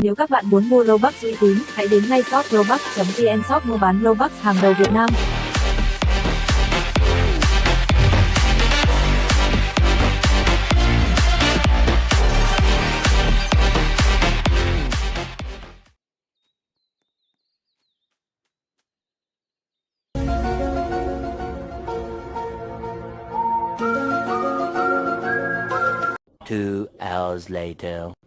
Nếu các bạn muốn mua robux uy tín, hãy đến ngay shop robux.vn, shop mua bán robux hàng đầu Việt Nam. Two hours later.